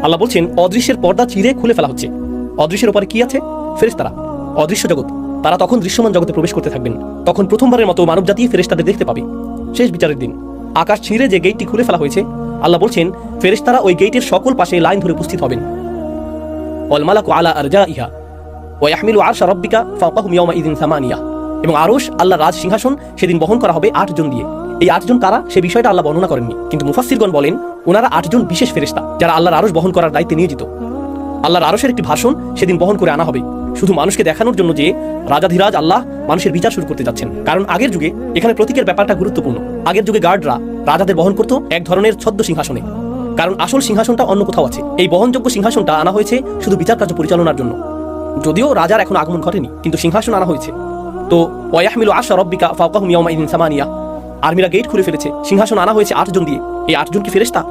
আল্লাহ বলছেন অদৃশ্যের পর্দা চিরে খুলে ফেলা হচ্ছে। অদৃশ্যের উপরে কি আছে? ফেরেশতারা, অদৃশ্য জগৎ। তারা তখন দৃশ্যমান জগতে প্রবেশ করতে থাকবেন। তখন প্রথমবারের মতো মানবজাতি ফেরেশতাদের দেখতে পাবে। শেষ বিচারের দিন আকাশ ছিঁড়ে যে গেটটি খুলে ফেলা হয়েছে, আল্লাহ বলছেন ফেরেশতারা ওই গেটের সকল পাশে লাইন ধরে উপস্থিত হবেন। ওয়াল মালাকু আলা আরজাইহা ওয়া ইয়াহমিলু আরশা রাব্বিকা ফাওকাহুম ইয়াওমাইযিন সামানিয়া। এবং আরশ, আল্লাহর রাজ সিংহাসন সেদিন বহন করা হবে 8 জন দিয়ে। এই 8 জন কারা সে বিষয়টা আল্লাহ বর্ণনা করেননি, কিন্তু মুফাসসিরগণ বলেন ওনারা 8 জন বিশেষ ফেরেশতা যারা আল্লাহর আরশ বহন করার দায়িত্বে নিয়োজিত। আল্লাহর আরশের একটি ভাষণ সেদিন বহন করে আনা হবে, শুধু মানুষকে দেখানোর জন্য যে রাজাধিরাজ আল্লাহ মানুষের বিচার শুরু করতে যাচ্ছেন। কারণ আগের যুগে এখানে প্রতীকের ব্যাপারটা গুরুত্বপূর্ণ। আগের যুগে গার্ডরা রাজাদের বহন করত এক ধরনের ছদ্ম সিংহাসনে, কারণ আসল সিংহাসনটা অন্য কোথাও আছে। এই বহনযোগ্য সিংহাসনটা আনা হয়েছে শুধু বিচার কার্য পরিচালনার জন্য। যদিও রাজার এখন আগমন ঘটেনি, কিন্তু সিংহাসন আনা হয়েছে। তো ওয়াহমিলু আরশা রাব্বিকা ফাওকাহুম ইয়াওমাইযিন সামানিয়া, আর্মিরা গেট খুলে ফেলেছে, সিংহাসন আনা হয়েছে 8 জন দিয়ে। এই 8 জন কি ফেরেশতা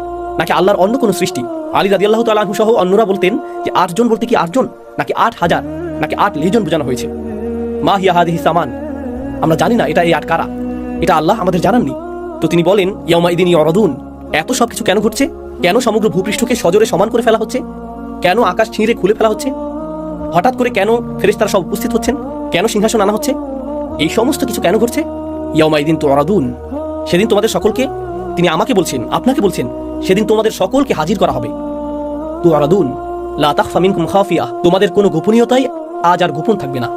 নাকি আল্লাহর অন্য কোনো সৃষ্টি? আলী রাদিয়াল্লাহু তাআলা আনহু সহ অন্যরা বলতেন যে 8 জন বলতে কি 8 জন, নাকি 8000, নাকি 8 লেজন বোঝানো হয়েছে। মা হিয়া হাদিহি সামান, আমরা জানি না এটা এই 8 কারা, এটা আল্লাহ আমাদের জানাননি। তো তিনি বলেন ইয়াউমাইদিন ইউরাদুন, এত সব কিছু কেন ঘটছে? কেন সমগ্র ভূপৃষ্ঠকে সজোরে সমান করে ফেলা হচ্ছে? কেন আকাশ ছিঁড়ে খুলে ফেলা হচ্ছে? হঠাৎ করে কেন ফেরেশতারা সব উপস্থিত হচ্ছেন? কেন সিংহাসন আনা হচ্ছে? এই সমস্ত কিছু কেন ঘটছে? ইয়াউমাইদিন তুরাদুন, সেদিন তোমাদের সকলকে, তিনি আমাকে বলছেন, আপনাকে বলছেন, সেদিন তোমাদের সকলকে হাজির করা হবে। তুরাদুন লা তাখফা মিনকুম খাফিয়া, তোমাদের কোনো গোপনীয়তাই আজ আর গোপন থাকবে না।